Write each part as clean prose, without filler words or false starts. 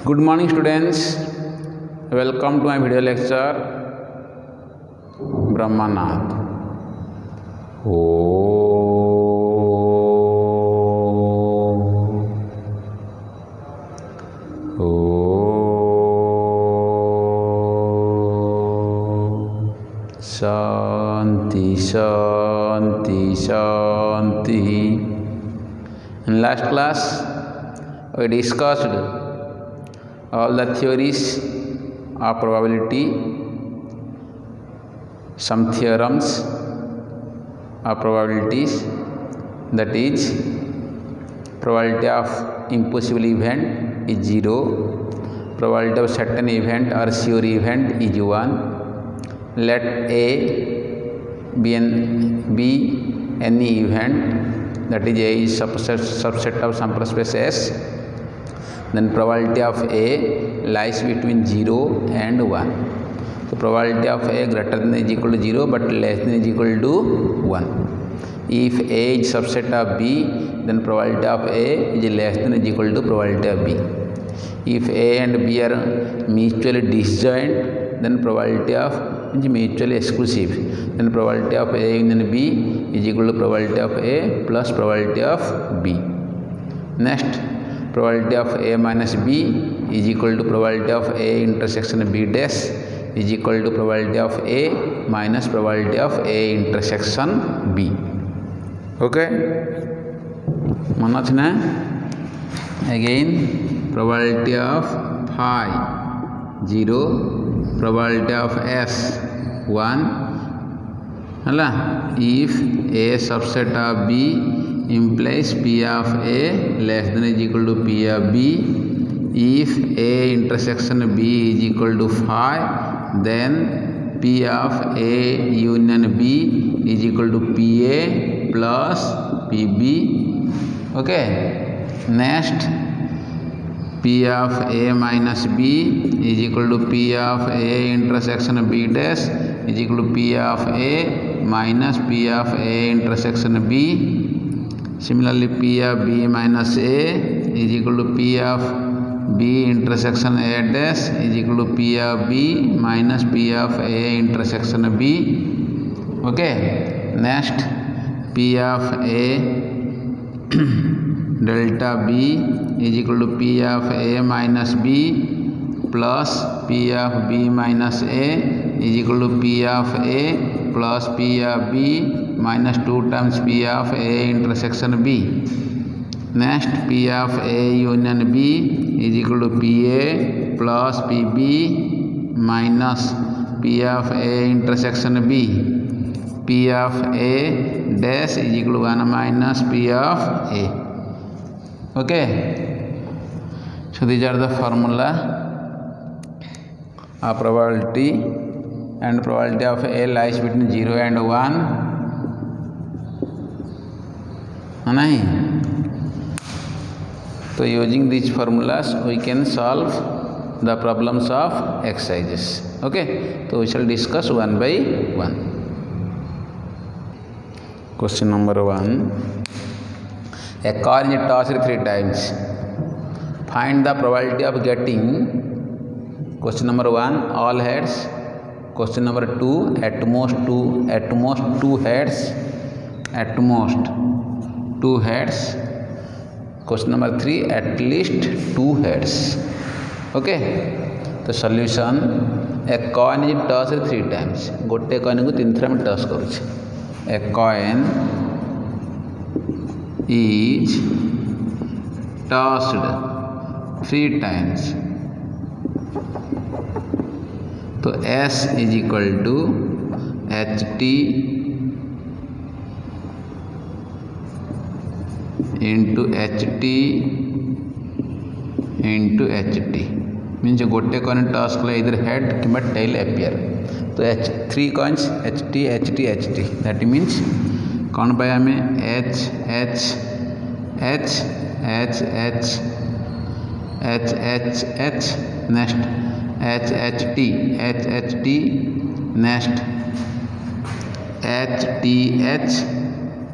Good morning students, welcome to my video lecture Brahmanath. Shanti Shanti Shanti. In last class we discussed all the theories of probability, some theorems of probabilities, that is probability of impossible event is 0, probability of certain event or sure event is 1. Let A be any event, that is A is subset of sample space S, then probability of A lies between 0 and 1. So probability of A greater than or equal to 0 but less than or equal to 1. If A is subset of B, then probability of A is less than or equal to probability of B. If A and B are mutually disjoint, then probability of is mutually exclusive, then probability of A union B is equal to probability of A plus probability of B. Next, probability of A minus B is equal to probability of A intersection B dash is equal to probability of A minus probability of A intersection B. Okay, manachna again probability of phi 0, probability of S 1 hala. If A subset of B implies P of A less than or equal to P of B, if A intersection B is equal to phi, then P of A union B is equal to PA plus PB. Okay, next P of A minus B is equal to P of A intersection B dash is equal to P of A minus P of A intersection B. Similarly, P of B minus A is equal to P of B intersection A dash is equal to P of B minus P of A intersection B. Okay, next P of A delta B is equal to P of A minus B plus P of B minus A is equal to P of A plus P of B minus 2 times P of A intersection B. Next, P of A union B is equal to PA plus PB minus P of A intersection B. P of A dash is equal to 1 minus P of A. Okay, so these are the formula of probability, and probability of A lies between 0 and 1 nahi. So using these formulas we can solve the problems of exercises. Okay, so we shall discuss one by one. Question number 1. A car is tossed 3 times. Find the probability of getting. Question number 1 all heads. Question number 2 at most 2 heads. At most 2 heads. Question number 3 at least 2 heads. Okay. The solution: a coin is tossed 3 times. गोटे coin को 3 थर में toss करूँ. A coin is tossed 3 times. तो S is equal to HT into HT into HT means गोटे coin toss कले either head किंबा tail appear. तो 3 coins HT HT HT, that means कौन पाया हमें H H H H H H H H next H H T H H T next H T H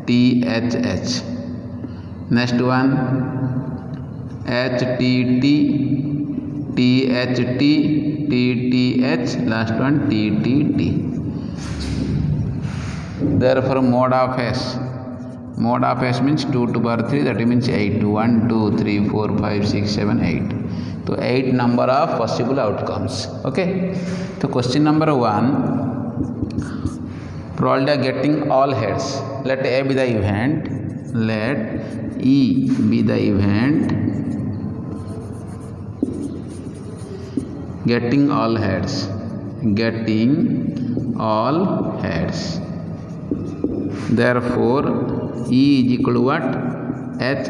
T H H next one HTT THT, TTH, last one TTT. Therefore mode of S. Mode of S means 2 to the power 3, that means 8. 1, 2, 3, 4, 5, 6, 7, 8. So 8 number of possible outcomes. Okay. So question number 1. Probability of getting all heads. Let A be the event. Let E be the event. Getting all heads. Getting all heads. Therefore E is equal to what? H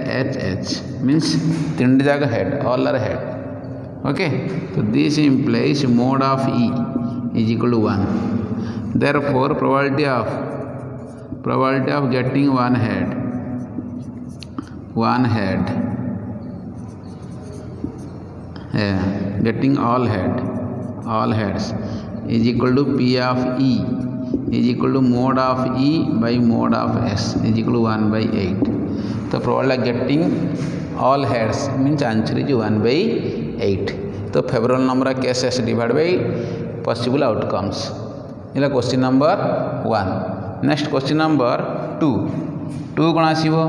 means 3 jaga head, all are head. Okay, so this implies mode of E is equal to 1. Therefore probability of getting one head getting all heads is equal to P of E is equal to mode of E by mode of S is equal to 1 by 8. So probability of getting all heads means answer is 1 by 8. So favorable number of cases divided by possible outcomes. This is question number 1. Next question number 2. 2 कौन आसीबो?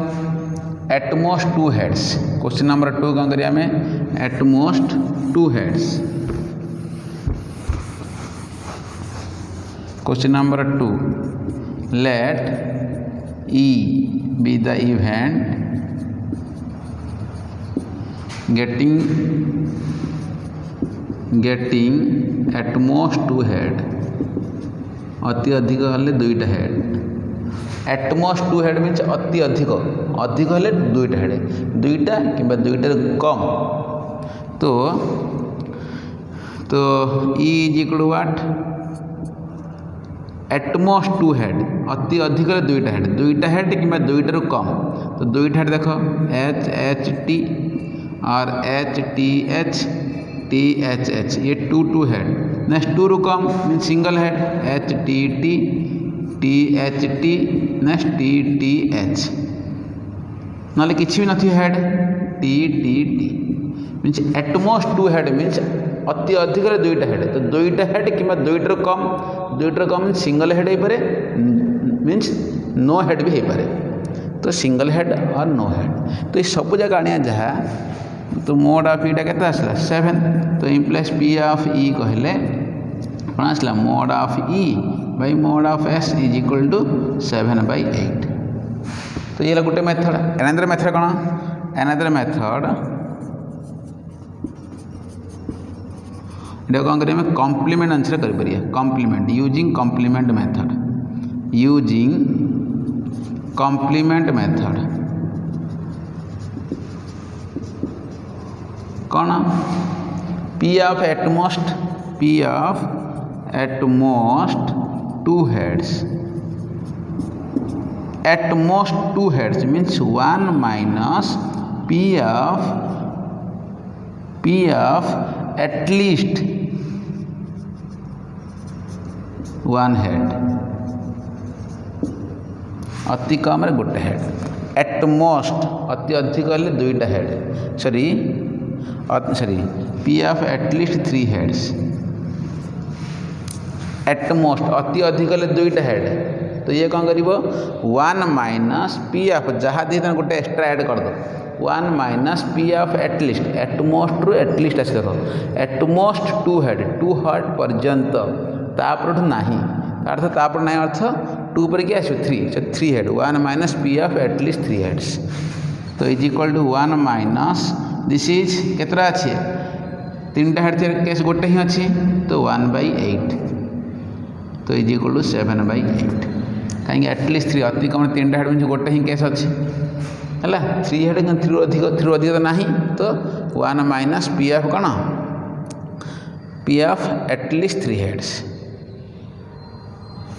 At most 2 heads. Question number 2 कौन करिया में? At most 2 heads. Question number 2. Let E be the event getting at most 2 head. अति अधिक हेले 2टा head. At most 2 head means अति अधिक हेले 2टा हेड. 2टा किंबा 2टा कम. तो E is equal to what? At most 2 head. अति अधिक 2टा हेड. 2टा हेड किंबा 2टारू कम. तो 2टा हेड देखो HHT और HTH THH ये 2 हेड. नेक्स्ट 2 रू कम mean single head HTT THT next TTH ना किसी भी नहीं head TTT means at most 2 head means अति अधिक 2टा हेड. तो 2टा हेड कि 2टारू कम मीन्स सिंगल हेड हो पारे मीन्स नो हेड भी हो पारे. तो सिंगल हेड और नो हेड. तो ये सब जगह आने जहाँ तो मोड ऑफ ईटा केते आसला 7. तो इम्प्लाइज पी ऑफ ई कहले कौन आसला mod of E by mod of S is equal to 7 by 8. तो ये गोटे मेथड. एनादर मेथड कौन? एनादर मेथड ये कौन करिए कॉम्प्लीमेंट आंसर कर परिया. Complement using complement method. Using complement method कौन? P of at most 2 heads. At most 2 heads means 1 minus P of at least 1 head. अति कम रे गोटे हेड. एट मोस्ट अति अधिक हेले 2टा head. Sorry P of at least 3 heads. At most अति अधिक हेले 2टा हेड. तो ये कौन करिवो 1 माइनस P of जहाँ दी गोटे एक्स्ट्रा ऐड कर दो. 1 minus P of at least. At most रु एट लिस्ट आस देख. एट मोस्ट 2 हेड पर्यंत तापर नहीं अर्थ तापर ना अर्थ 2 पर क्या आस 3. 3 head 1 minus P of at least 3 heads. तो is equal to 1 minus this is केतरा अच्छे 3टा हेड केस गोटे ही अच्छी. तो 1 by 8. तो इज इक्वल टू 7 by 8. कहीं एटलिस्ट 3 अति कम 3टा हेड मीन गोटे ही केस अच्छी है. 3 हेड 3 अधिक तो ना. तो 1 माइनस P of कौन P of एटलिस्ट 3 heads.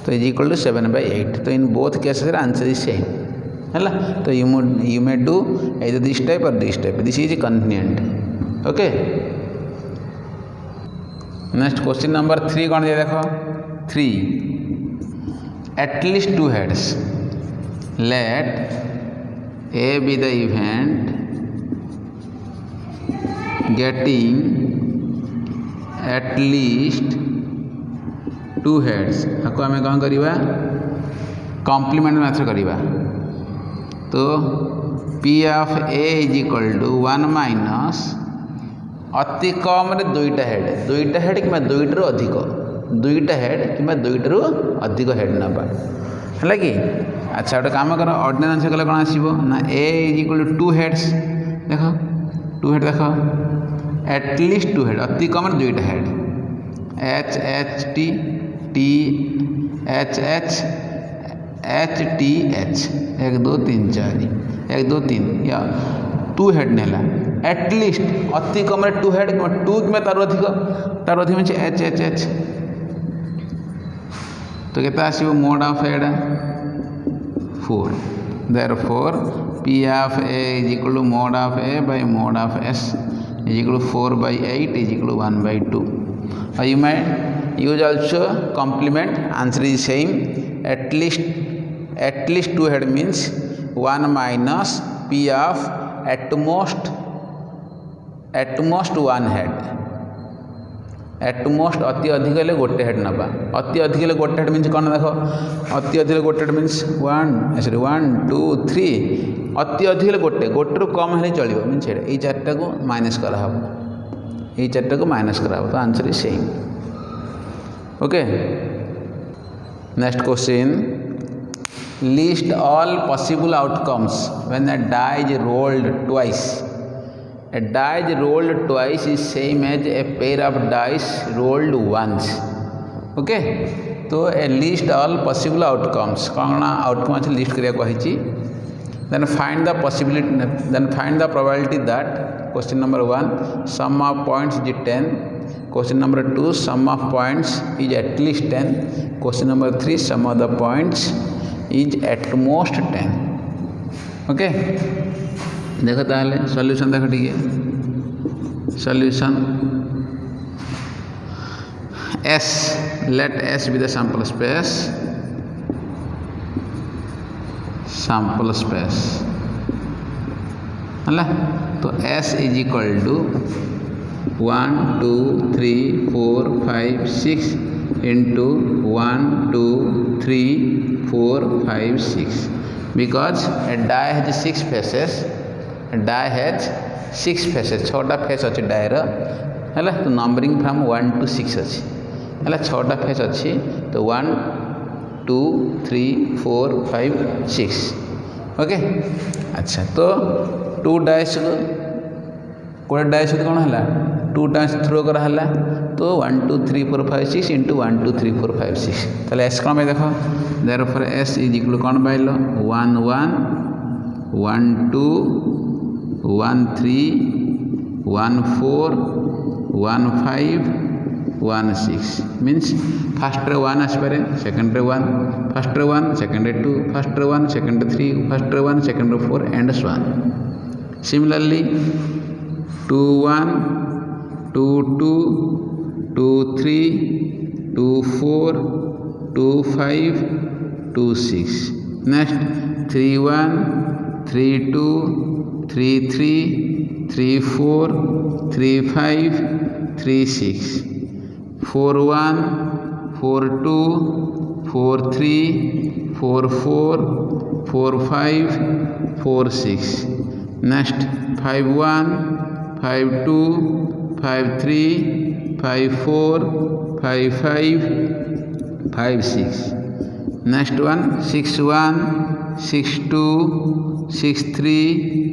तो इज इक्वल टू 7 by 8. तो in both cases answer is same है. तो you may do either this type or this type. This is convenient. Okay. Next question number 3 कौन दिया देखो 3. At least 2 heads. Let A be the event getting at least 2 heads आपको आम कौन करवा complement method करवा तो P of A is equal to 1 minus अति कम रे 2टा हेड कि 2टारू अधिक 2टा हेड कि 2टारू अधिक हेड नवा है कि अच्छा गोटे कम कर ऑर्डिनल आंसर कले कौन आसो ना A is equal to 2 heads देख 2 हेड देख एटलिस्ट 2 हेड अति कम 2टा head H H T T H H H T H 1 2 3 4 1 2 3 या 2 हेड नेला एटलिस्ट अति कम 2 हेड 2 कि तार अधिक मीन एच एच एच तो केते आसीबो मोड ऑफ एडा 4 therefore P of A is equal to mod of A by mod of S is equal to 4/8 is equal to 1/2 you may use also complement answer is same at least 2 head means 1 minus p of at most 1 head at most अति अधिक ले गोटे head नबा अति अधिक ले गोटे head means कौन देख अति अधिक गोटे हेड मीन्स 1 2 3 अति अधिक ले गोटे रू कम हेले चलियो मीन्स ये चार्टा को माइनस करा हबो ये चार्टा को माइनस करा हबो तो answer is same okay next question list all possible outcomes when a die is rolled twice a die is rolled twice is same as a pair of dice rolled once okay तो ए list all possible outcomes कौन outcome अच्छे list करिया कही then find the probability that question number 1 sum of points is 10 question number 2 sum of points is at least 10 question number 3 sum of the points is at most 10 okay देखो ताले solution देखो ठीक है solution S let S be the sample space है तो S is equal to 1 2 3 4 5 6 into 1 2 3 4 5 6 because a die has 6 faces die has 6 faces 6टा face अच्छे डायर है तो नंबरिंग फ्रॉम 1 to 6 अच्छी है 6टा फेस अच्छी तो 1 2 3 4 5 6 ओके अच्छा तो 2 डाइस गोटे डाइस कौन है 2 टाइम्स थ्रो कराला तो 1 2 3 4 5 6 इंटू 1 2 3 4 5 6 ताले एस कौन देख देयरफॉर एस इज इक्वल कौन पाइल 1 1 1 2 1 3 1 4 1 5 1 6 मीन्स फर्स्ट 1 आसपे second 1 first 1 second 2 first 1 second 3 first 1 second 4 and so on similarly 2 1 2 2 2 3 2 4 2 5 2 6 next 3 1 3 2 3 3 3 4 3 5 3 6 4 1 4 2 4 3 4 4 4 5 4 6 next 5 1 5 2 5 3 5 4 5 5 5 6 next one 6 1 6 2 6 3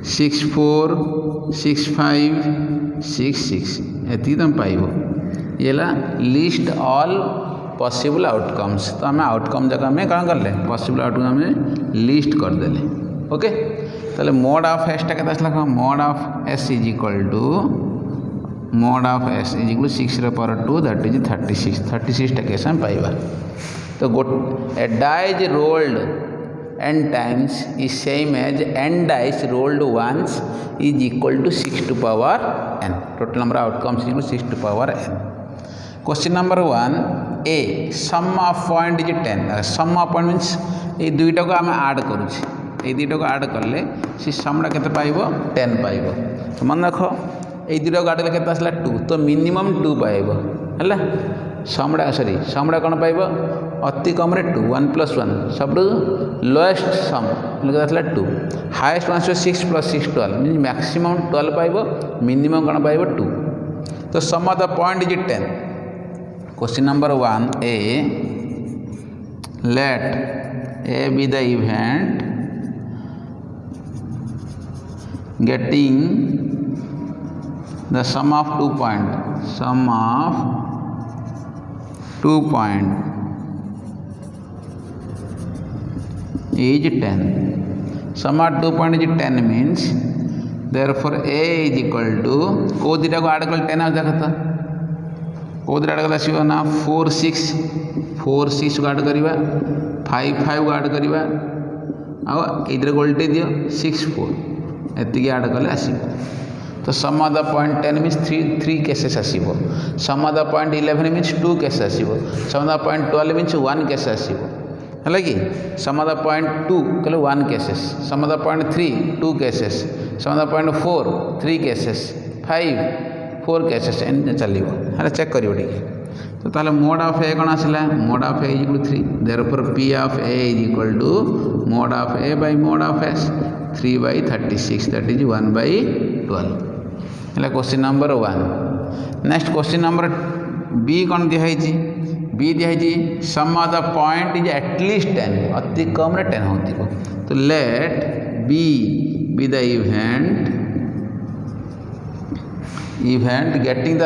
6 4 6 5 6 6 ये तुम पाइब ये लिस्ट ऑल पॉसिबल आउटकम्स तो आम आउटकम जगह आम कौन कले पॉसिबल आउटकम आम लिस्ट करदेले ओके ताले मोड ऑफ एस टा केते आसला mod of S is equal to mod of S is equal 6 रे पावर 2 दैट इज 36 टा केस हम पाइबा तो a die is rolled n times is same as n dice rolled once is equal to 6 to power n. Total number of outcomes is equal to 6 to power n. Question number 1 a sum of point is 10. Sum of point means ये दुईटा को आम आड करुचे ये दुईटा को आड कले सी समटा केते पाइबो 10 पाइबो तो मन रख ये दुटा को आड़ कले केते आसला 2 तो मिनिमम 2 पाइबो हैला समड़ा सॉरी समड़ा कौन पाइब अति कम 2 1 + 1 सब लोएस्ट सम आसला 2 हाएस्ट वन 6 + 6 12 मीन मैक्सिमम 12 पाइब मिनिमम कौन पाइब 2 तो sum of the point is 10 question number 1 A let A be the event getting the sum of 2 point is 10 sum of 2 point is 10 means therefore a is equal to को दिटा को add कर 10 आ जाता को दिटा add कर आसीबो ना 4 6 को add करिबा 5 5 को ऐड करिबा आ इधर गोल्टे दियो 6 4 एति ऐड कले आसीबो तो sum of the point 10 means 3 cases आसीबो sum of the point 11 means 2 cases आसीबो sum of the point 12 means 1 cases आसीबो हला कि सम ऑफ द पॉइंट 2 कहले 1 cases sum of the point 3 2 cases sum of the point 4 3 cases 5 4 cases एन चलिबो हला check करियो ठीक तो ताले mod of A cone आसिला mod of A equal 3 therefore P of A is equal to mod of A by mod of S 3/36 that is 1/12 है question number 1 next question number B कौन दिखाई B दिखाई sum of the point is at least 10 अति कम 10 होती तो let B be the event getting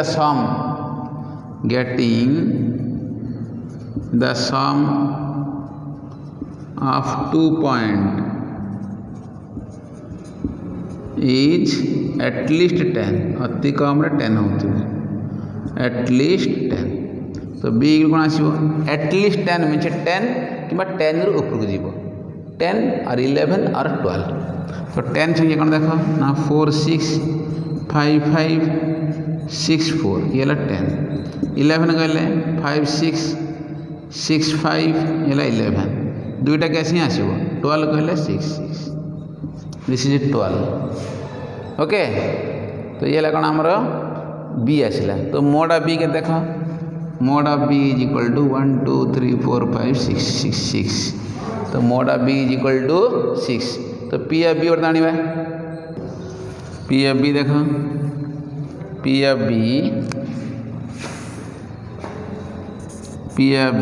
the sum of 2 point is at least 10 अति कम 10 होती एटलिस्ट 10 तो बी कौन आसो एटलिस्ट 10 मीन्स 10 कि 10 रु ऊपर को जीव 10 और 11 और 12 तो 10 संगे कौन देख ना 4 6 5 5 6 4 ये 10 11 कहले 5 6 6 5 ये 11 दुईटा कैसे आसो 12 कहले 6 6 दिस इज 12 ओके तो ये कौन आमर बी आसला तो मोड ऑफ बी के देख mod of B is equal to 1 2 3 4 5 6 6 6 तो mod of B is equal to 6 तो पी ऑफ बी और जाना पी ऑफ बी देख P of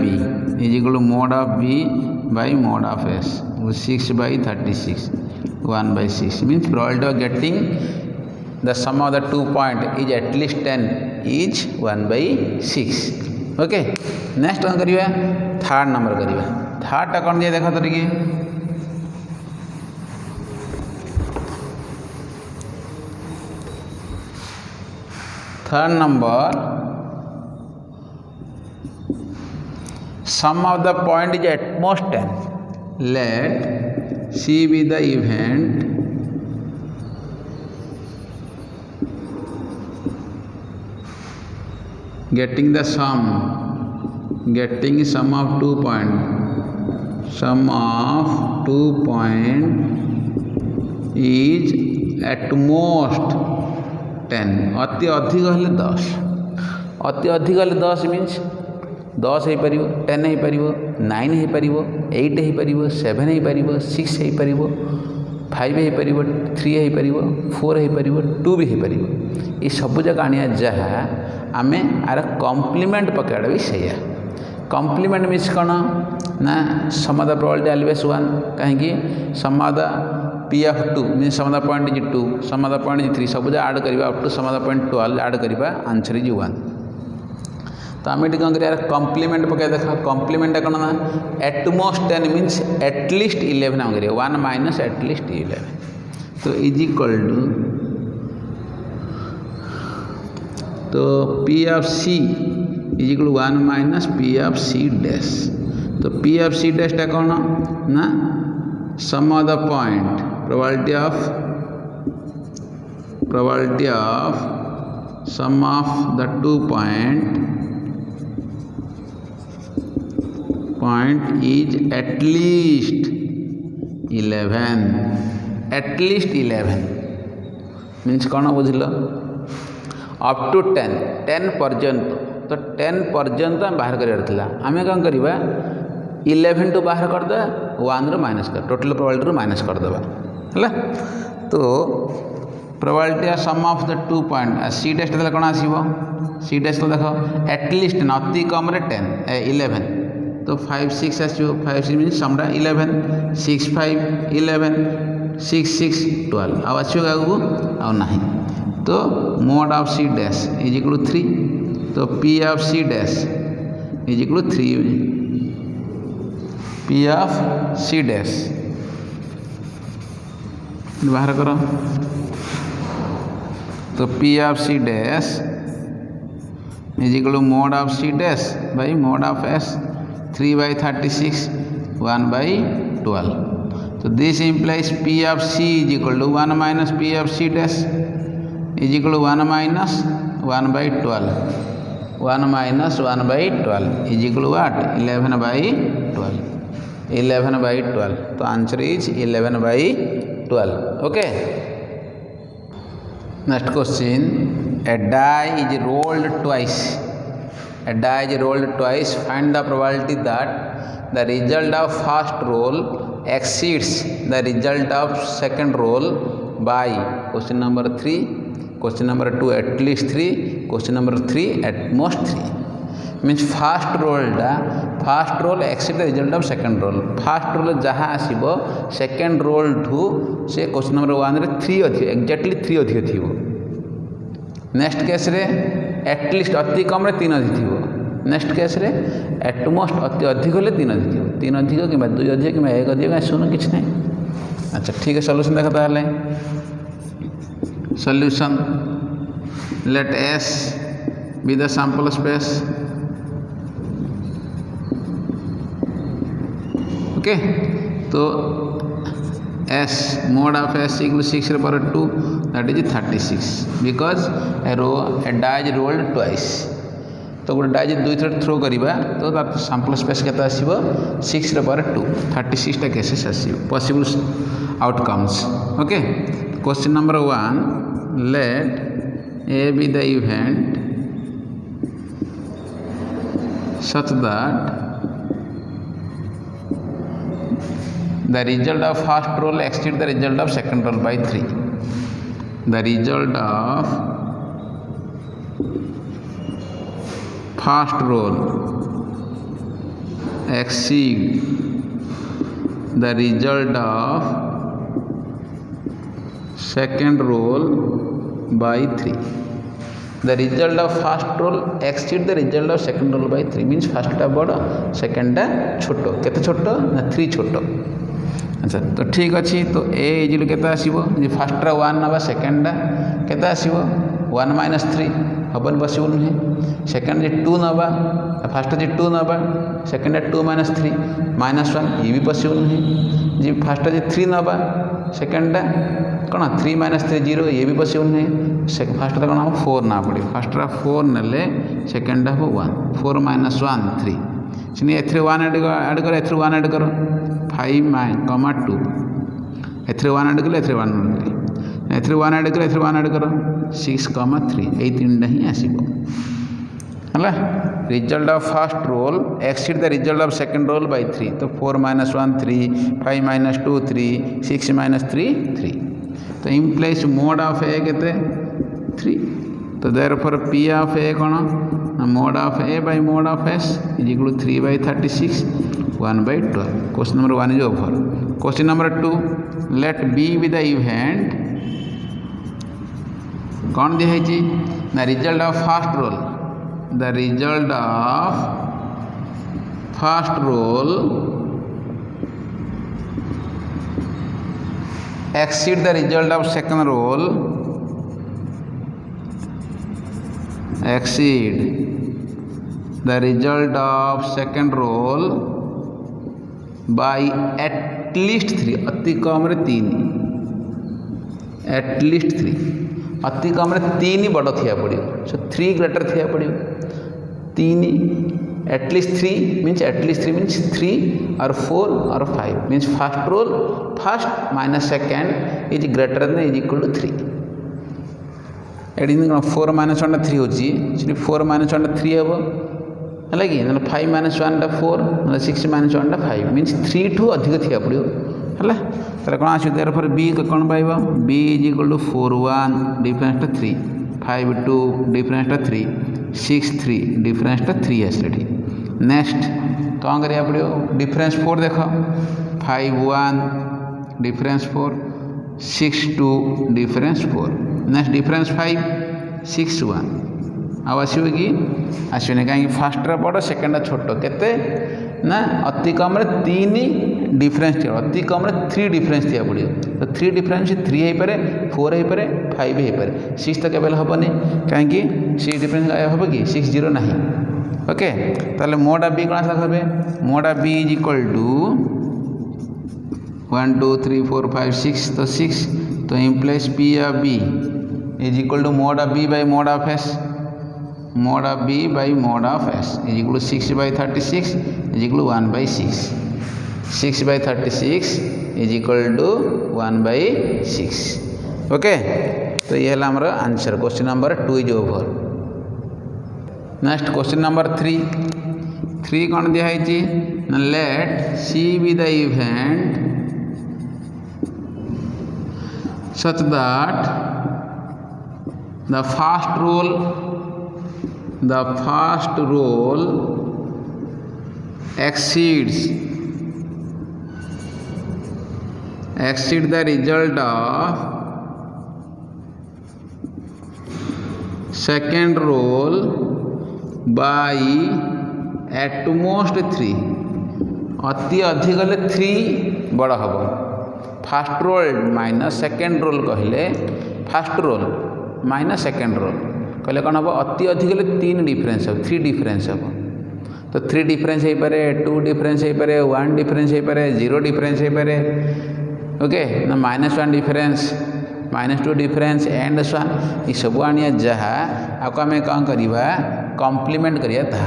B is equal to mod of B by mod of S 6/36 1/6 means probability of getting the sum of the 2 point is at least 10 is 1/6 okay next कौन करिया third number करिया third टा कौन दिया देखा तो देखिए third number sum of the point is at most 10 let C be the event getting sum of 2 point is at most 10 अति अधिक हेले 10 अति अधिक हेले 10 मीन्स 10 हो पार 10 हो पार 9 हो पार 8 हो पार 7 हो पार 6 हो पार 5 हो पार 3 हो पार 4 हो पार 2 भी हो पार ये सब जगह आने जहाँ आम आर कम्प्लीमेंट पकड़ा भी सैया कम्प्लीमेंट मीन्स कौन ना समाद प्रोबेबिलिटी ऑलवेज 1 कहीं sum of the P of 2 means sum of the point is 2 sum of the point is 3 सब जगह ऐड करवा up to sum of the point 12 add करवा आंसर इज 1 तो आम ये कौन कर कम्प्लीमेंट पकड़ देखा कम्प्लीमेंट कौन ना एटमोस्ट 10 मीन्स एटलिस्ट 11 आम कर 1 माइनस एटलिस्ट 11 तो इज इक्वल टू तो P of C is equal 1 minus P of C dash तो पी ऑफ सी डैश टा कौन ना sum of the point probability of sum of the 2 point is at least 11 means कौन बुझल up to 10 पर्यंत तो 10 पर्यंत आम बाहर करार आम कौन करवा 11 टू बाहर करदे 1 रू माइनस कर टोटल प्रोबेबिलिटी रू माइनस करदे है तो probability sum of the 2 point सी टेस्ट देले कौन आसीबो सी टेस्ट देख एटलिस्ट अति कम 11 तो 5 6 आसो 5 6 मीन समटा 11 6 5 11 6 6 12 आउ आसो आगू आउ ना तो mod of C dash is equal to 3 तो P of C dash is equal to 3 P of C dash बाहर करो तो P of C dash is equal to mod of C dash by mod of S 3/36 1/12 तो this implies p of c is equal to 1 minus p of c dash is equal to 1 minus 1/12 1 minus 1/12 is equal to what 11/12 11/12 तो answer is 11/12 okay next question a die is rolled twice a die is rolled twice find the probability that the result of first roll exceeds the result of second roll by question number 3 question number 2 at least 3 question number 3 at most 3 means first roll exceed the result of second roll first roll जहाँ आसीबो second roll ठू से question number 1 रे 3 अधिक exactly 3 अधिक थिबो next case रे at least अति कम रे 3 अधिक थिबो नेक्स्ट केस रे एटमोस्ट अति अधिक हेले 3 अधिक थिबो 3 अधिक कि 2 अधिक कि 1 अधिक शून्य किछ नहीं अच्छा ठीक है सॉल्यूशन देखा ताले solution let S be the sample space okay तो s mode of s equal to 6 रे power 2 that is 36 because a die is rolled twice तो गोटे डाई दुई थर थ्रो करवा तो सैंपल स्पेस केते आसीबो 6 रे पावर 2 36 टा केसेस आसीबो possible outcomes okay question number 1 let A be the event such that the result of first roll exceeds the result of second roll by 3 the result of first roll exceed the result of second roll by 3 the result of first roll exceed the result of second roll by 3 means first टा बड़ second टा छोटो केते छोटो ना 3 छोटो अच्छा तो ठीक अच्छी तो ए इजिल केते आसीबो जे फर्स्ट रा 1 नबा सेकंड टा केते आसीबो 1 माइनस 3 हबन पॉसिबल नहीं सेकंड जे 2 नबा फर्स्ट जे 2 नबा सेकंड 2 माइनस 3 माइनस 1 ये भी पॉसिबल नहीं जे फर्स्ट जे 3 नबा सेकंड कौन 3 माइनस 3 0 ये भी पॉसिबल नहीं फर्स्ट कौन हम 4 ना पड़े फर्स्ट 4 नेले सेकंड हो 1 4 माइनस 1 3 सिनी एथरे 1 ऐड कर एथरे 1 ऐड करो 5 कमा 2 एथरे 1 ऐड कर एथरे 1 एथरे 1 ऐड कर एथरे 1 ऐड करो 6 कमा 3 ए तीनटा ही आसीबो हला result of first roll exceed the result of second roll by 3 तो 4 माइनस 1 3 5 माइनस 2 3 6 माइनस 3 3 तो इम्प्लाइज मोड ऑफ ए केते 3 तो देयरफॉर पी ऑफ ए कोन mod of A by mod of S is equal to 3/36 1/12 question number 1 is over question number 2 let B be the event कौन दिया है the result of first roll the result of first roll exceed the result of second roll exceed the result of second roll by at least 3 अति कम रे 3 at least 3 अति कम रे 3 बड़ थिया पड़ियो सो 3 ग्रेटर थिया पड़ियो 3 एटलिस्ट 3 मीन्स एटलिस्ट 3 मीन्स 3 और 4 और 5 means first roll first minus second is greater than is equal to 3 एटी 4 माइनस 1 3 होची 4 माइनस 1 3 हेबो है कि 5 माइनस 1 4 ना 6 माइनस 1 5 मीन्स 3 ठू अधिक थिया पड़ो है ताले कौन आस देयरफॉर बी कौन पाइबा B is equal to 4 1 difference 3 5 2 difference 3 6 3 difference 3 आसले नेक्स्ट कौन करिया पड़ो डिफरेंस 4 देख 5 1 डिफरेंस 4 6 2 डिफरेंस 4 नेक्स्ट डिफरेंस 5 6 1 आउ आसो कि आसने कहीं फास्ट बड़ सेकेंड छोट केते ना अति कम 3 डिफरेंस थी अति कम 3 डिफरेंस थी पड़ो तो 3 डिफरेंस 3 हो पारे 4 हो पारे 5 हो पारे 6 तो केवल हेनी कहीं 6 डिफरेंस हम कि 6 0 ना ओके ताले मोडा बी कौन आसा कहे मोडा बी इज इक्वल टू 1 2 3 4 5 6 तो 6 तो implies P of B is equal to mod of B by mod of S mod of b by mod of s is equal to 6 by 36 is equal to 1 by 6 6 by 36 is equal to 1 by 6 okay तो ये है हमारा answer question number 2 is over next question number 3 कौन दिया है let C be the event such that the first roll exceeds the result of second roll by at most 3 अति अधिक गले 3 बड़ा हम first roll minus second roll कहले first roll minus second roll कहले कौन हम अति अधिक गले 3 डिफरेंस हम 3 डिफरेंस हम तो 3 डिफरेंस हो पारे 2 डिफरेंस हो पारे 1 डिफरेंस हो पारे 0 डिफरेंस हो पारे ओके ना -1 डिफरेंस -2 डिफरेंस एंड वन ये सब आनिया जहाँ आपको आम कौन करवा कम्प्लीमेंट करिया था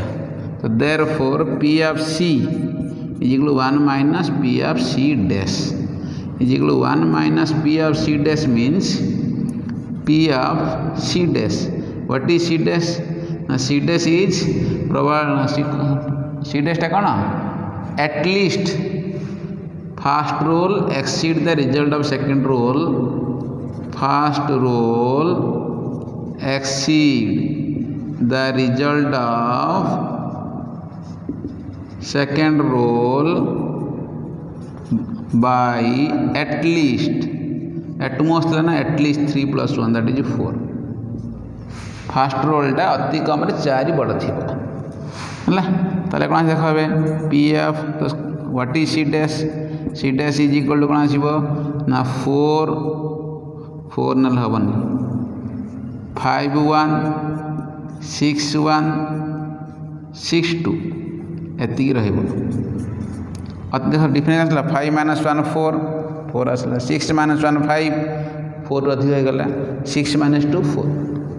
तो therefore P of C is equal to 1 minus P of C dash is equal to 1 minus p of c dash means p of c dash. What is c dash? Now c dash is c dash टा कौन at least first roll exceed the result of second roll. First roll exceed the result of second roll by at most ना at least 3 plus 1 that is 4 first रोलटा अति कम 4 बड़ थी है ताले कौन देखा पी एफ तो what is C dash is equal to कौन आसो ना 4 ना हेनी 5 1 6 1 6 2 एति रही देख डिफरेंस आसला 5 माइनस 1 4 आसला 6 माइनस 1 5 4 अधिक हो गला 6 माइनस 2 4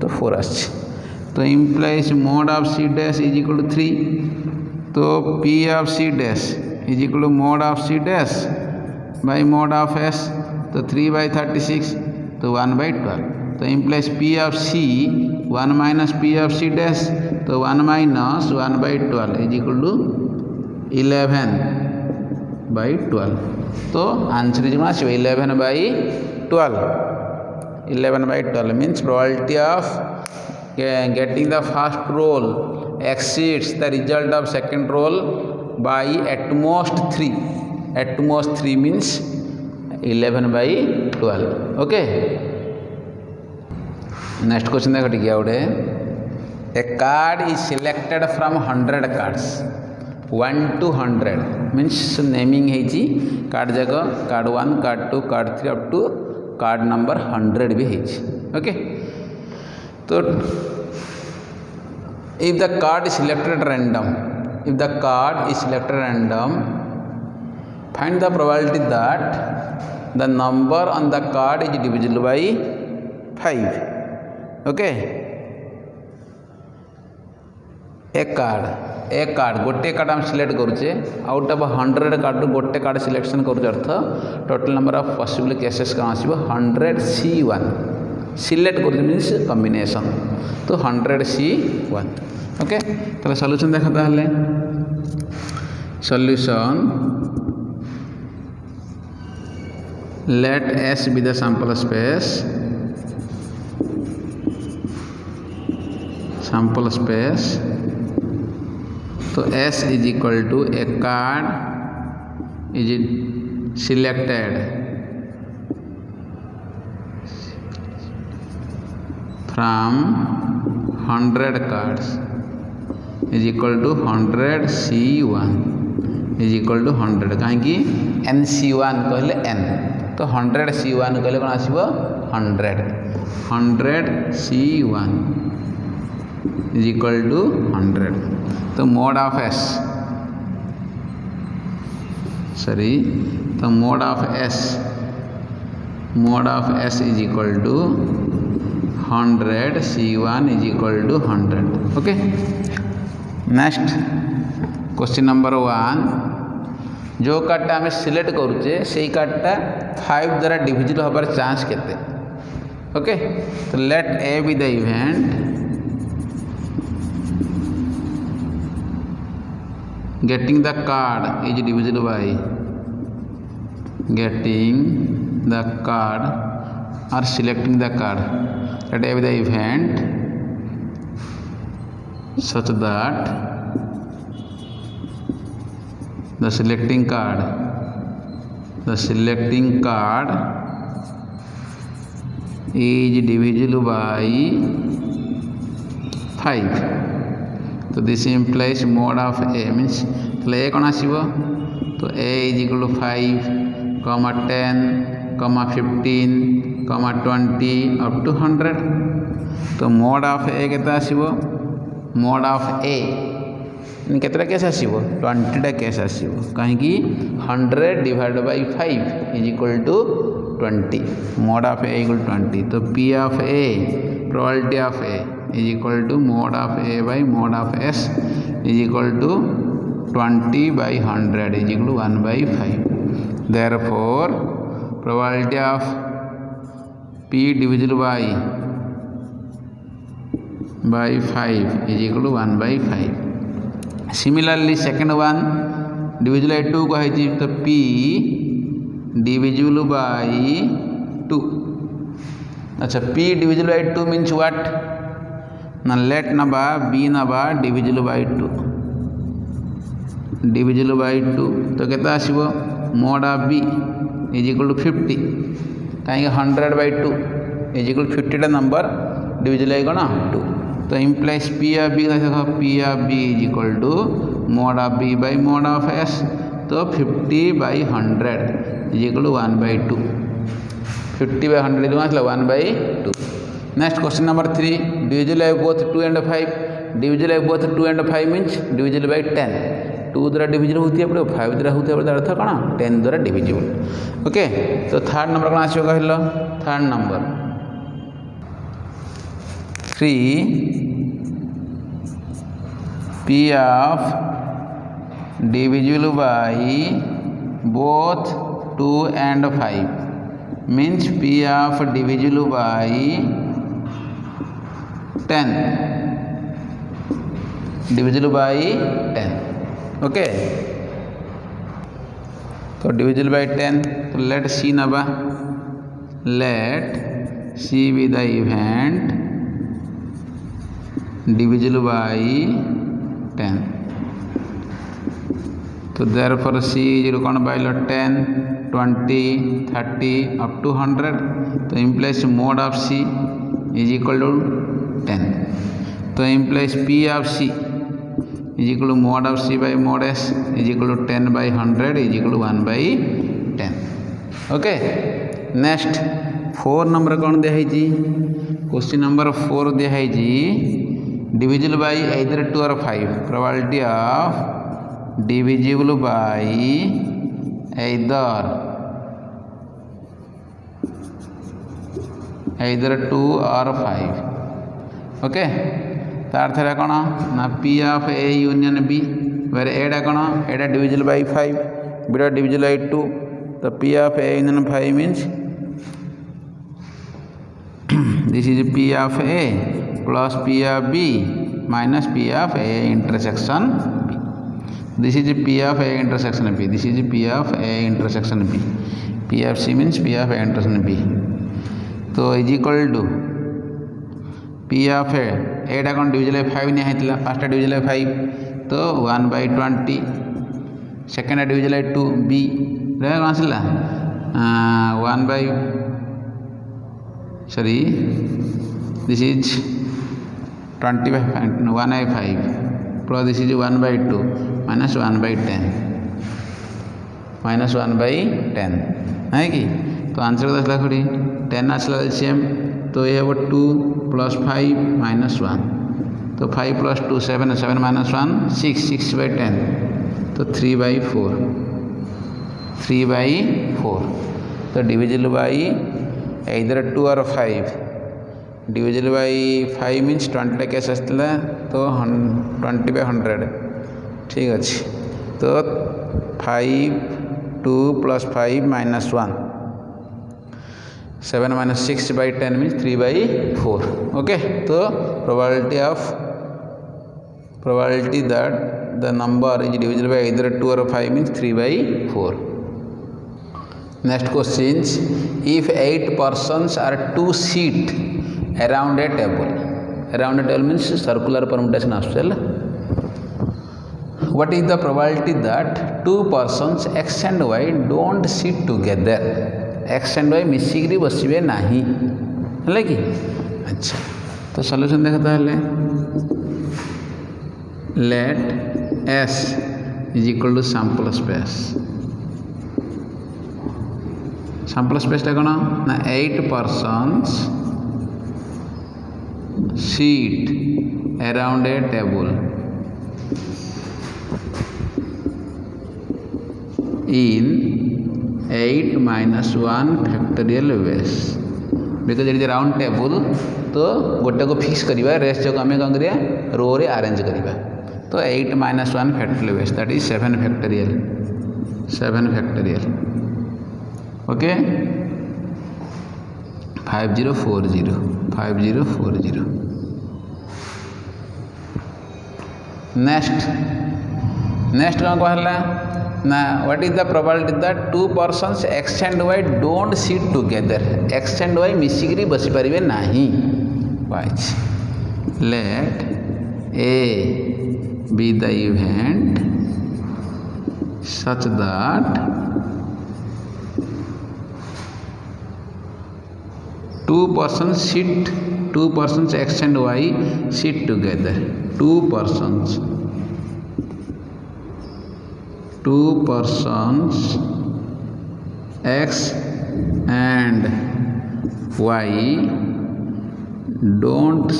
तो 4 आसी तो implies mod of C dash is equal to 3 तो P of C dash is equal to mod of C dash by mod of S तो 3 by 36 तो 1 by 12 तो implies P of C 1 minus P of C dash तो 1 minus 1 by 12 is equal to 11 by 12 तो answer is कौन आसो 11 by 12 11 by 12 means probability of getting the first roll exceeds the result of second roll by at most 3 means 11 by 12 okay next question देखो ठीक है a card is selected from 100 cards 1 to 100 means naming है card जाक card 1 card 2 card 3 up to card number 100 भी है okay तो if the card is selected random find the probability that the number on the card is divisible by 5 okay एक card गोटे card हम select करुचे out of 100 card गोटे card selection कर अर्थ total number of possible cases कौन आसो 100 C1 select कर मीन्स कॉम्बिनेशन तो 100C1 ओके तो सॉल्यूशन देखा ताहले solution let S be the sample space तो S is equal to a card is selected from 100 cards is equal to 100C1 is equal to 100 कहीं NC1 कहले N तो 100C1 कहले कौन आसीबो 100C1 is equal to 100 तो mode of S तो mode of S is equal to 100 C1 is equal to 100 okay next question number 1 जो कार्डटा आम select करुचे से कार्डटा 5 द्वारा डिविजिबल होबार चांस केते ओके तो let A be the event getting the card is divisible by getting the card or selecting the card let A be the event such that the selecting card is divisible by 5 तो this implies mod of A means A कौन आसो तो A is equal to 5, 10, 15, 20 up to 100 तो mod of A केते आसो mod of A केतटा case आसो 20टा केस आसो कहीं 100 divide by 5 is equal to 20 mod of A equal 20 तो P of A probability of A is equal to mode of A by mode of S is equal to 20 by 100 is equal to 1 by 5 therefore probability of P divisible by 5 is equal to 1 by 5 similarly second one divisible by 2 कही तो P divisible by 2 अच्छा P divisible by 2 means what ना let नबा B नबा divisible by 2 divisible by 2 तो केता आसीबो mod of B is equal to 50 कहीं 100 बाय 2 इज इक्वल 50 टा नंबर डिविजिबल बाय कोन 2 तो इम्प्लाइज पी ऑफ बी देखो P of B is equal to mod of B by mod of S तो 50 by 100 is equal to 1 by 2 50 by 100 is 1 by 2 next question number 3 divisible by both 2 and 5 divisible by both 2 and 5 means divisible by 10 2 द्वारा divisible होती है 5 द्वारा होती है अर्थ कौन 10 द्वारा divisible okay तो थर्ड नंबर कौन आसो कहल third number 3 P of divisible by both 2 and 5 means P of divisible by 10 divisible by 10 okay तो divisible by 10 तो let C नबा let C be the event divisible by 10 तो therefore C is कौन by 10 20 30 up to 100 तो implies mode of C is equal to 10 तो implies P of C is equal to mode of C by mode S is equal to 10 by 100 is equal to 1 by 10 okay next 4 number कौन दिया question number 4 दिया divisible by either 2 or 5 probability of divisible by either 2 or 5 okay तार थे कौन ना P of A union B where एटा कौन एटा डिविजिबल बाय 5 बीटा डिविजिबल बाय 2 तो P of A union 5 means this is P of A plus P of B minus P of A intersection B. This is P of A intersection B. This is P of A intersection B. P of C means P of A intersection B. So is equal to P of A. A टा कौन divisible by 5 नहीं है first divisible by 5 तो 1/20 second divisible by 2 B रे कौन आसला 1 by sorry this is 20 by 1 by 5 plus this is 1 by 2 minus 1 by 10 minus 1 by 10 है कि तो आंसर को देखला खड़ी 10 आसला एलसीएम तो ये वो 2 plus 5 minus 1 तो 5 plus 2 7 7 minus 1 6 6 by 10 तो 3 by 4 3 by 4 तो divisible by either 2 or 5 divisible by 5 means 20 टा कैसे आसला तो 20 by 100 ठीक अच्छी तो 5 2 plus 5 minus 1 7 minus 6 by 10 means 3 by 4 okay so probability that the number is divisible by either 2 or 5 means 3 by 4 next question is if 8 persons are to sit around a table means circular permutation actual what is the probability that 2 persons x and y don't sit together X and Y मिसिकी बसवे ना है कि अच्छा तो solution देखता है let S is equal to sample space कौन ना 8 persons seat around a table in 8 minus 1 factorial ways because it is a round table तो गोटे को फिक्स करिबा रेस्ट जो आम कौन करिया रो रे अरेंज करिबा तो 8 minus 1 factorial ways that is 7 factorial okay 5040 next कौन कहला ना what is the probability that 2 persons x and y don't sit together x and y मिसिकी बसी पारे नहीं wise let a be the event such that 2 persons x and y sit together 2 persons x and y don't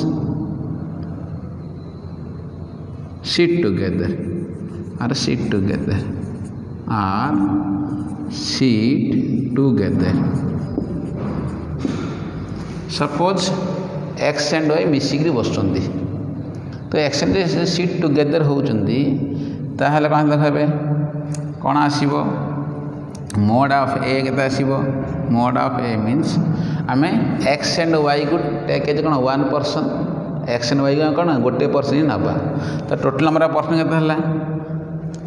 sit together or sit together suppose x and y मिसिकी basundi तो x and y sit together होउचंदी ताहले कौन देखाबे कौन आसीबो mod of A केते आसीबो mod of A means आमे x and Y को take as कौन 1 person x and Y कौन गोटे पर्सन ही नबा तो टोटल नंबर ऑफ पर्सन केते हला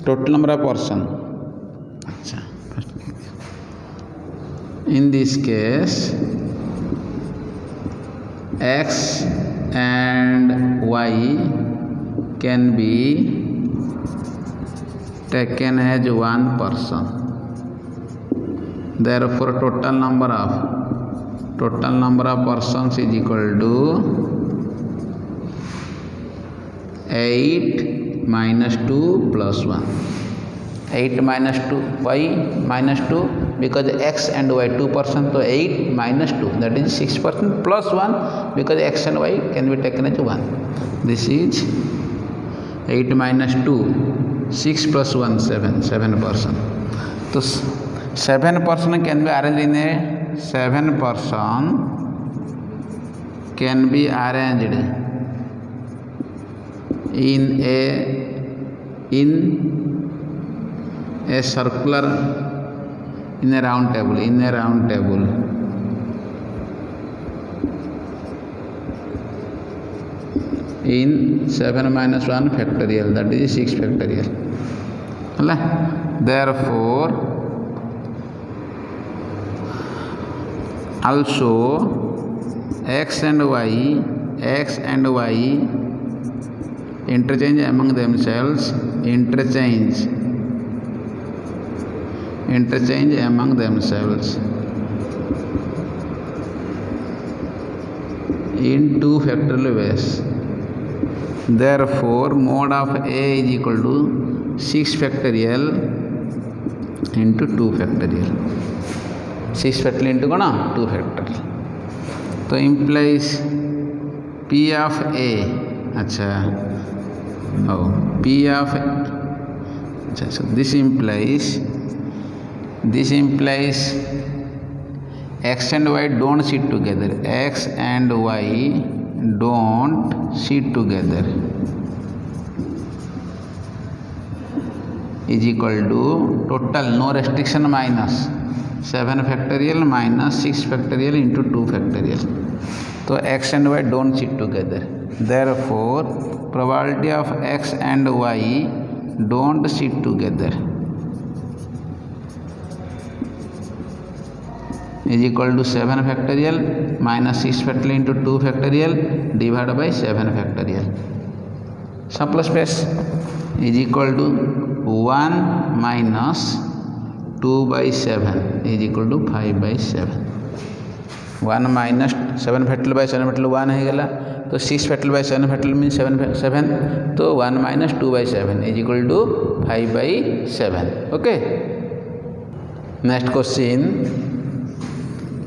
टोटल नंबर ऑफ पर्सन अच्छा in this case X and Y can be taken as 1 person therefore total number of persons is equal to 8 minus 2 plus 1 8 minus 2 why minus 2 because x and y 2 person so 8 minus 2 that is 6 person plus 1 because x and y can be taken as 1 this is 8 minus 2 6 plus 1 7 person तो 7 person can be arranged in a 7 person can be arranged in a circular in a round table in 7 minus 1 factorial, that is 6 factorial. Therefore also x and y interchange among themselves, interchange among themselves in 2 factorial ways. Therefore mod of a is equal to 6 factorial into 2 factorial. 6 factorial into 2 factorial. So implies p of a, p of, so this implies x and y don't sit together. X and y don't sit together is equal to total, no restriction, minus 7 factorial minus 6 factorial into 2 factorial. So x and y don't sit together. Therefore probability of x and y don't sit together is equal to 7 factorial minus 6 factorial into 2 factorial divided by 7 factorial. Surplus space is equal to 1 minus 2 by 7 is equal to 5 by 7. 1 minus 7 factorial by 7 factorial 1 है गला, तो 6 factorial by 7 factorial means 7, तो 1 minus 2 by 7 is equal to 5 by 7. Okay. Next question.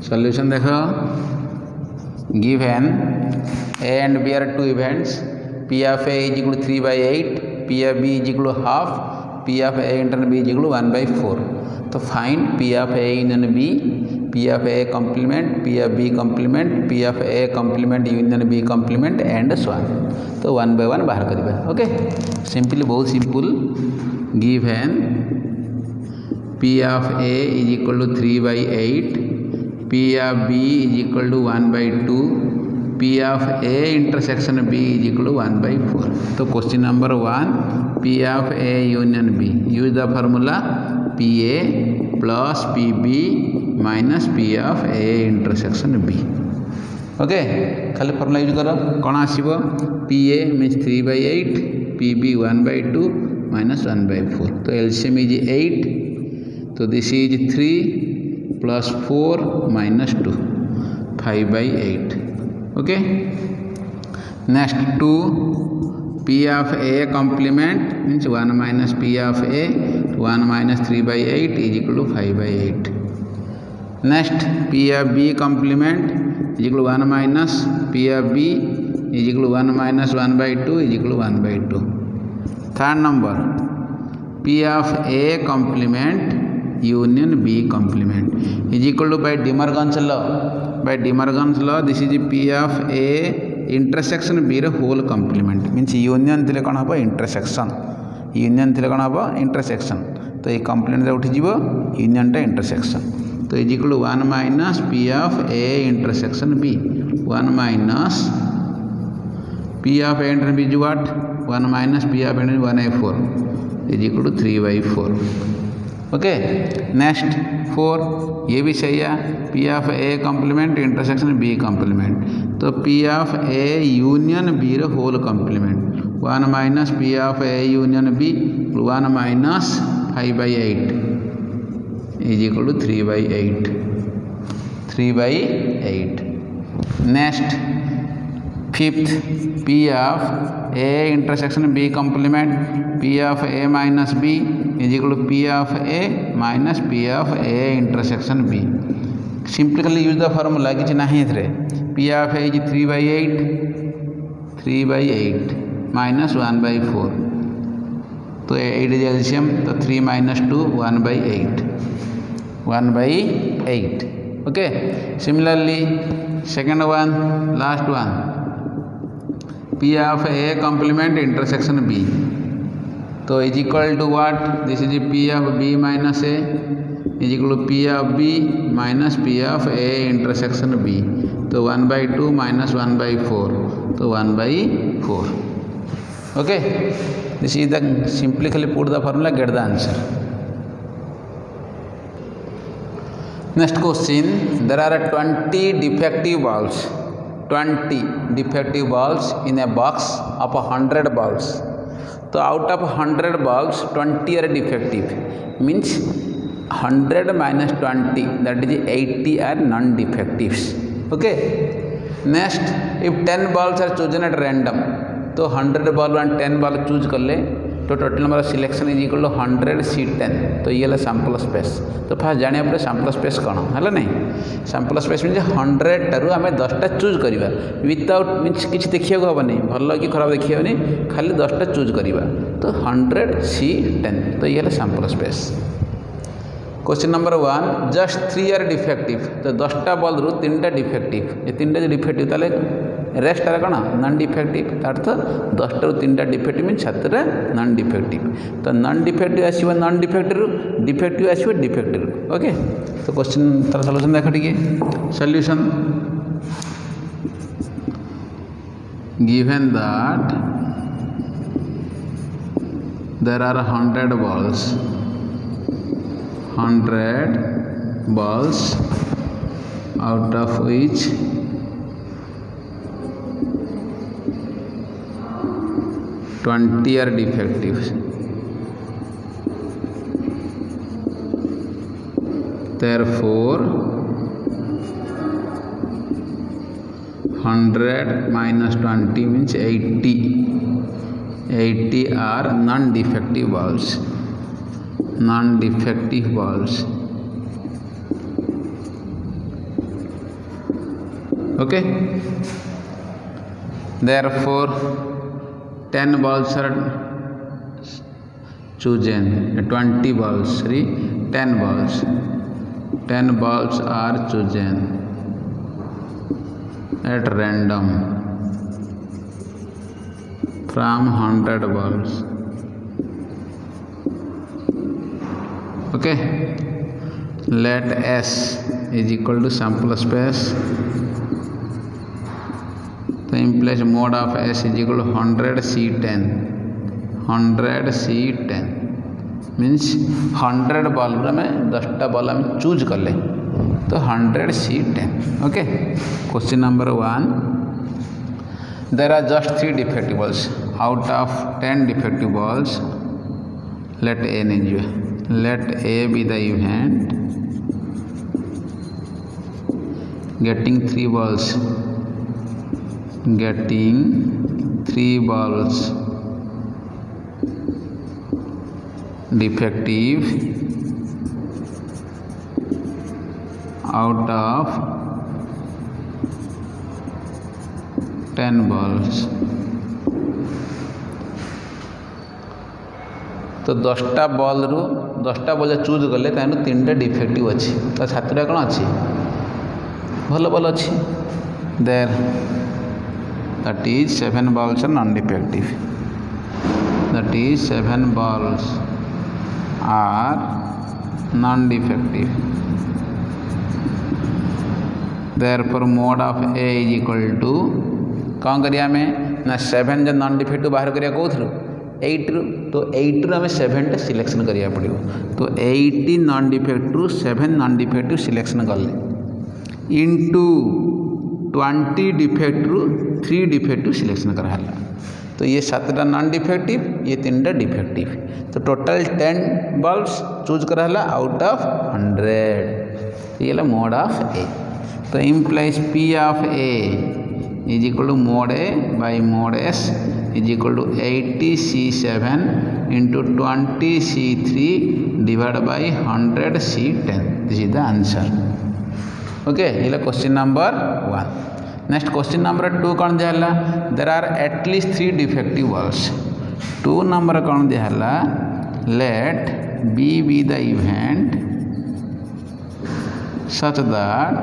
Solution देखो. Given a and b are two events, p of a is equal to 3 by 8, p of b is equal to half, p of a into b is equal to 1 by 4. तो find p of a union b, p of a complement, p of b complement, p of a complement union b complement and so on. तो 1 by 1 बाहर करिबा. Okay, simply बहुत simple. Given p of a is equal to 3 by 8, p of b is equal to 1 by 2, p of a intersection b is equal to 1 by 4. तो question number 1, p of a union b, use the formula pa plus pb minus p of a intersection b. Okay, खाली formula use करो. कौन आसीबो? pa means 3 by 8, pb 1 by 2 minus 1 by 4. तो LCM is 8, तो this is 3 plus 4 minus 2, 5 by 8. Okay. Next 2, p of a complement means 1 minus p of a, 1 minus 3 by 8 is equal to 5 by 8. Next p of b complement is equal to 1 minus p of b is equal to 1 minus 1 by 2 is equal to 1 by 2. Third number, p of a complement union b complement is equal to, by De Morgan's law, this is p of a intersection b ର whole complement means union थिले कोन हबो intersection, union थिले कोन हबो intersection. तो ये complement रे उठी जीवो union टा intersection. तो is equal to 1 minus p of a intersection b, 1 minus p of a intersection b is what? 1 minus p of a intersection 1 by 4 is equal to 3 by 4. Okay. Next 4, ये भी सही है. p of a complement intersection b complement, तो p of a union b row whole complement 1 minus p of a union b 1 minus 5 by 8 is equal to 3 by 8. 3 by 8. Next 5th, p of a intersection b complement, p of a minus b is equal to p of a minus p of a intersection b. Simply use the formula, किसी नहीं इधरे. p of a is 3 by 8 minus 1 by 4. तो 8 is LCM, तो 3 minus 2 1 by 8. 1 by 8. Okay. Similarly, second one, last one, p of a complement intersection b. तो is equal to what? This is p of b minus a is equal to P of B minus P of A intersection B. So 1 by 2 minus 1 by 4. So 1 by 4. Okay. This is the simply put the formula, get the answer. Next question. There are 20 defective balls. 20 defective balls in a box of 100 balls. So out of 100 balls, 20 are defective. Means 100 minus 20, that is 80 are non-defectives. Okay. Next, if 10 balls are chosen at random, so 100 ball and 10 ball choose कर ले, तो total number of selection is equal to 100 C10. तो ये है sample space. तो first जाने अपने sample space कौन है नहीं? Sample space means 100 टारू आमे 10 टा choose करिबा. Without means किछ देखिया को हबनी, भल्लो कि खराब देखिया हबनी, खाली 10 टा choose करिबा. तो 100 C10. तो ये है sample space. Question number 1, just 3 are defective. तो 10 टा बॉल रु 3 टा defective. ये 3 टा defective ताले रेस्ट है कौन नॉन डिफेक्टिव अर्थ 10 टा 3 टा डिफेक्टिव मीन 7 टा नॉन डिफेक्टिव. तो नॉन डिफेक्टिव आसीबो नॉन डिफेक्टिव डिफेक्टिव आसीबो डिफेक्टिव. ओके. तो क्वेश्चन तार सॉल्यूशन देखो टिके. Solution given that there are 100 balls out of which 20 are defective. Therefore 100 minus 20 means 80. 80 are non-defective balls. Non-defective balls. Okay. Therefore 10 balls are chosen. 20 balls, 10 balls. 10 balls are chosen at random from 100 balls. Okay. Let S is equal to sample space. So implies mode of S is equal to 100 C10. 100 C10 means 100 ball में 10 टा ball हम choose कर ले तो 100 C10. Okay. Question number 1. There are just 3 defective balls. Out of 10 defective balls, let A be the event. Getting 3 balls. Getting 3 balls defective out of 10 balls. तो 10 टा ball रु 10 टा बॉल चूज कले तानु 3 टा डिफेक्टिव अछि तो 7 टा कोन अछि भलो बॉल अछि there that is 7 balls are non-defective. That is 7 balls are non-defective. Therefore mode of A is equal to कौन करिया में ना 7 जो non-defective बाहर करिया कोथरु 8 रु तो 8 रु हमें 7 टा सिलेक्शन करिया पड़िबो तो 80 non-defective 7 non-defective सिलेक्शन कर ले इनटू 20 डिफेक्टिव 3 डिफेक्टिव सिलेक्शन करा तो ये 7 टा नॉन डिफेक्टिव ये 3 टा डिफेक्टिव तो टोटल 10 बल्ब्स चूज करा आउट ऑफ 100. ये मोड ऑफ ए तो implies P of A is equal to mod A by mod S is equal to 80 C7 into 20 C3 divide by 100 C10. This is the answer. Okay. ये question number 1. Next question number 2 कौन दिहला there are at least 3 defective balls. 2 number कौन दिहला let B be the event such that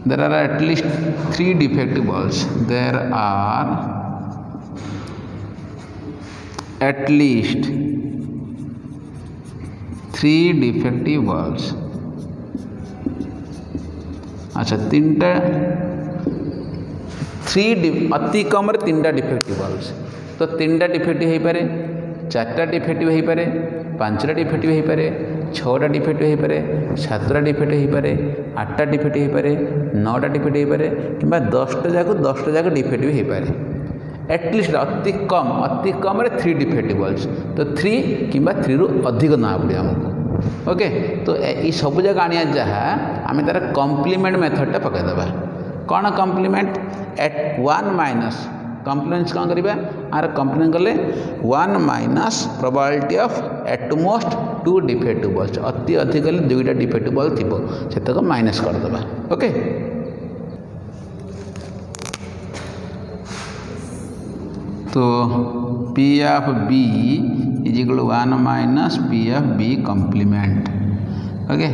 there are at least 3 defective balls. There are at least 3 defective bulbs. अच्छा 3टा 3 अति कम 3टा defective bulbs. तो 3टा defective हो पारे, 4टा डिफेक्टिव हो पारे, 5टा डिफेक्टिव हो पारे, 6टा डिफेक्टिव हो पारे, 7टा डिफेक्टिव हो पारे, 8टा डिफेक्टिव हो पारे, 9टा डिफेक्टिव हो पारे, कि 10टा जाक डिफेक्टिव हो पारे। एटलिस्ट अति कम 3 डिफेक्टिव बल्ब्स। तो 3 कि 3 रु अधिक ना पड़े आमको। ओके, तो ये सब जगह आनिया जहाँ आम तार कम्प्लीमेंट मेथडटा पकईदेवा। कौन कम्प्लीमेंट? एट 1 माइनस कम्प्लीमेंट कौन करिबा? आर कम्प्लीमेंट कले 1 minus probability of at most 2 defective bulbs. अति अधिक 2टा डिफेक्टिव बल्ब थी से माइनस करदेवा। ओके, तो P of B is equal to 1 minus P of B complement. Okay,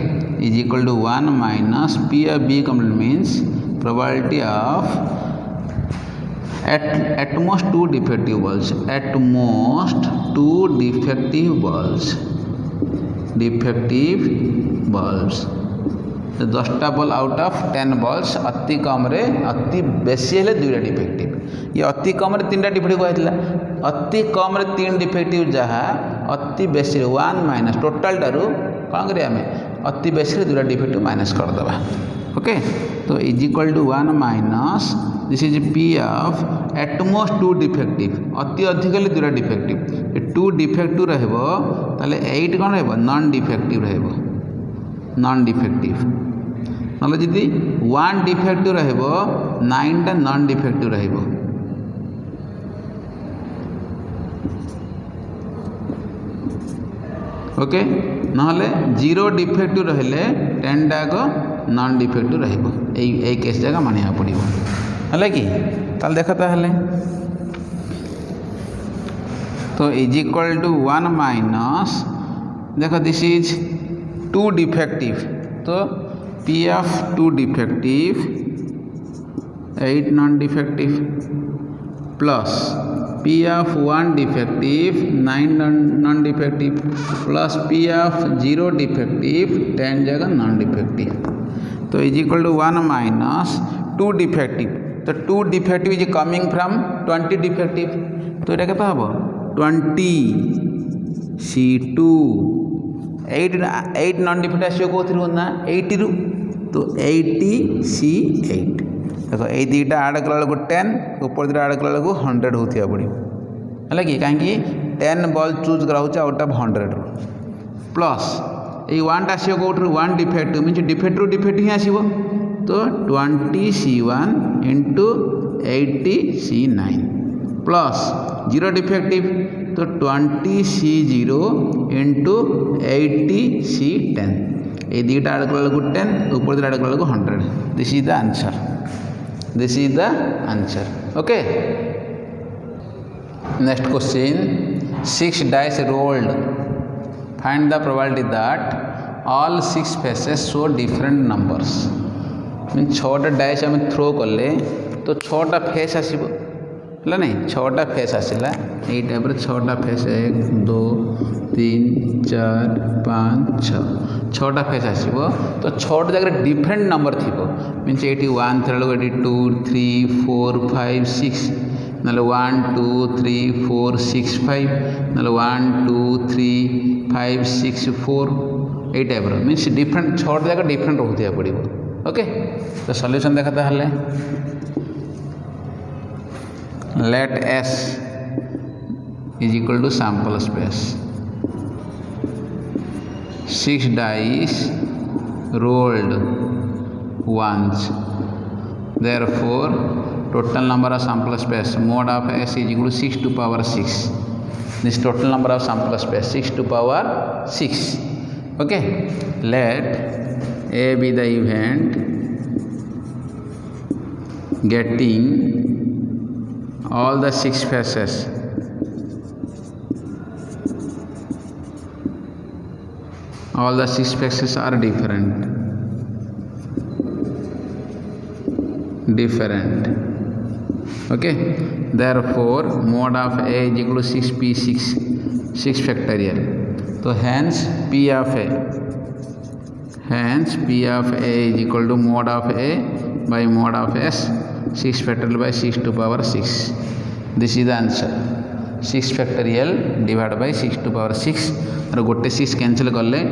is equal to 1 minus P of B complement means probability of at most 2 defective bulbs, at most 2 defective bulbs। तो 10टा bulb out of 10 bulbs अति कम रे अति बेसी हेले 2टा defective. ये अति कम रे 3टा डिफेक्टिव कहला, अति कम रे 3 डिफेक्टिव जहाँ अति बेसी 1 माइनस टोटाल टारू कौन करिया आमे अति बेसी 2टा डिफेक्टिव माइनस करदेवा। ओके, तो is equal to 1 minus this is P of at most 2 defective. अति अधिक 2टा डिफेक्टिव। 2 डिफेक्टिव रहबो ताले 8 कौन रहबो? नॉन डिफेक्टिव रहबो, नॉन डिफेक्टिव। नले जदि 1 डिफेक्टिव रहबो 9टा नॉन डिफेक्टिव रहबो। ओके, नहले 0 डिफेक्टिव रहले 10टा को नॉन डिफेक्टिव रहबो। ए केस जगह मानिया पड़िबो है कि ताल देख ताहले। तो इज इक्वल टू 1 माइनस देख दिस इज 2 डिफेक्टिव। तो P of 2 defective 8 non defective plus P of 1 defective 9 non defective plus P of 0 defective 10 जगह नॉन डिफेक्टिव। तो is equal to 1 minus 2 defective. तो 2 defective is coming from 20 defective. तो ये क्या हम 20 C2 8 non defective आसो कौन ना 80 रु। तो 80 C8 देखो ये 2टा आड कला 10 ऊपर 2टा आड कला 100 होता पड़ो है कि कहीं 10 बल्ब चूज करा आउट ऑफ 100 प्लस ये 1टा आसो कौटू 1 डिफेक्टिव मीन डिफेक्ट डिफेक्ट ही आसो। तो 20 C1 into 80 C9 plus 0 defective. तो 20 C0 इंटू 80 C10 ये 2टा आड कला 10 ऊपर 2टा आड कला 100। This is the answer, this is the answer. Okay, next question 6 dice rolled, find the probability that all 6 faces show different numbers. Mean 6टा dice आम throw कले तो 6टा face आसो है नहीं, 6टा फेस आसला ये टाइप 6टा फेस 1 2 3 4 5 6टा फेस आसो। तो 6टा जगह डिफरेंट नंबर थी मीन ये 1 थ्रा ये 2 3 4 5 6 ना 1 2 3 4 6 5 ना 1 2 3 5 6 4 ये टाइप मीन डिफरेंट 6टा जगह डिफरेंट रोकता पड़ो। ओके, तो सॉल्यूशन देखा है let S is equal to sample space. 6 dice rolled once, therefore total number of sample space mod of S is equal to 6 to power 6. This total number of sample space 6 to power 6. Okay, let A be the event getting all the 6 faces are different. Okay, therefore mod of A is equal to 6p6 factorial. तो hence P of A is equal to mod of A by mod of S 6 factorial by 6 to power 6. This is the answer. 6 factorial divided by 6 to power 6 और गोटे 6 cancel कले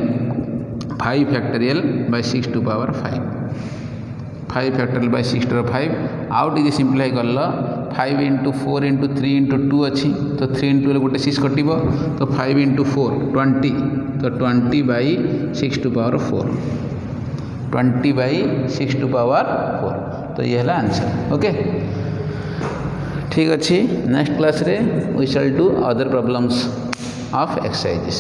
5 factorial by 6 to power 5. 5 factorial by 6 to power 5 आउ T simplify कल 5 into 4 into 3 into 2 अच्छी तो 3 into गोटे 6 कटिब तो 5 into 4 20 तो 20 by 6 to power 4 20 by 6 to power 4 तो ये है आंसर ओके ठीक अच्छी नेक्स्ट क्लास रे we shall do other problems of exercises.